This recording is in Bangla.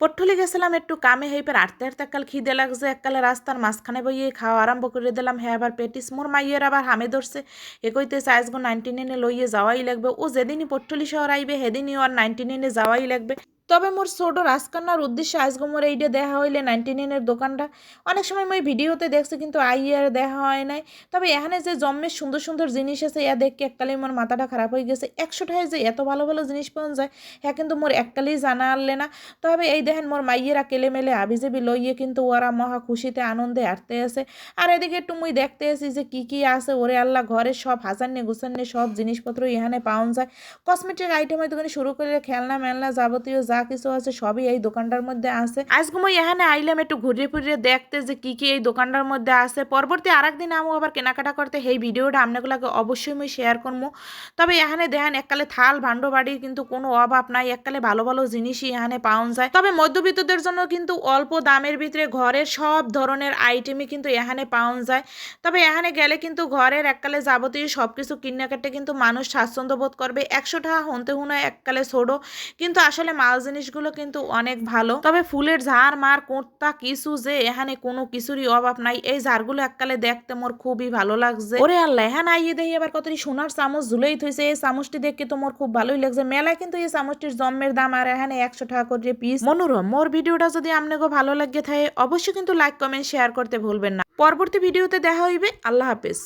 পট্টলি গেছিলাম একটু কামে হেইপের আটতে আটতে একাল খিদে লাগছে এককালে রাস্তার মাঝখানে বইয়ে খাওয়া আরম্ভ করে দিলাম। হ্যাঁ আবার পেটিস মোর মাইয়ের আবার হামে ধরছে এ কইতেছে আজগো 99 লইয়ে যাওয়াই লাগবে। ও যেদিনই পট্টলি শহর আইবে সেদিনই ওর 99 যাওয়াই লাগবে। তবে মোর ছোট রাজকন্যার উদ্দেশ্যে আজগো মোর এইটা দেখা হইলে 99 দোকানটা অনেক সময় মই ভিডিওতে দেখছি কিন্তু আইয়ার দেখা হয় নাই। তবে এখানে যে জম্মের সুন্দর সুন্দর জিনিস আছে ইয়া দেখে এককালে মোর মাথাটা খারাপ হয়ে গেছে। 100 টাকায় যে এত ভালো ভালো জিনিস পাওয়া যায় হ্যাঁ কিন্তু মোর এককালেই জানা আনলে না। তবে এই দেখেন মোর মাইয়েরা কেলেমেলে আবিজেবি লইয়ে কিন্তু ওরা মহা খুশিতে আনন্দে হাঁটতে আছে। আর এদিকে একটু মুই দেখতে আসি যে কি কি আছে। ওরে আল্লাহ, ঘরে সব হাজান্নে গুছান্নে সব জিনিসপত্র এখানে পাওয়া যায়। কসমেটিক আইটেম থেকে শুরু করে খেলনা মেলনা যাবতীয় যা কিছু আছে সবই এই দোকানটার মধ্যে আছে। আজকে মুই এখানে আইলাম একটু ঘুরিয়ে ফিরিয়ে দেখতে যে কি কি এই দোকানটার মধ্যে আছে। পরবর্তী আরেকদিন আমি আবার কেনাকাটা করতে এই ভিডিওটা আপনাগুলোকে অবশ্যই মুই শেয়ার করবো। তবে এখানে দেখেন এককালে থাল ভাণ্ড বাড়ির কিন্তু কোনো অভাব নাই, এককালে ভালো ভালো জিনিসই এখানে পাওয়া যায়। তবে মধ্যবিত্তদের জন্য কিন্তু অল্প দামের ভিতরে ঘরের সব ধরনের আইটেমই কিন্তু এখানে পাওয়া যায়। তবে এখানে গেলে কিন্তু ঘরের এককালে যাবতীয় সব কিছু কেনাকাটা কিন্তু মানুষ স্বাচ্ছন্দ্য বোধ করবে। 100 টাকা হনতে হুনা এককালে ছোট, কিন্তু আসলে মাল জিনিসগুলো কিন্তু অনেক ভালো। তবে ফুলের ঝাড় মার কোর্তা কিছু যে এখানে কোনো কিছুরই অভাব নাই। এই ঝাড়গুলো এককালে দেখতে মোর খুবই ভালো লাগছে। ওরে আল্লাহ, এখানে আইয়ে দেখি আবার কতটি সোনার চামচ ঝুলেই থইছে। এই চামচটি দেখে তো মোর খুব ভালোই লাগছে। মেলায় কিন্তু এই চামচটির জম্মের দাম, আর এখানে 100 টাকা করে পিস। মনোরম, মোর ভিডিওটা যদি আপনাকে ভালো লাগে থাকে অবশ্যই কিন্তু লাইক কমেন্ট শেয়ার করতে ভুলবেন না। পরবর্তী ভিডিওতে দেখা হইবে। আল্লাহ হাফেজ।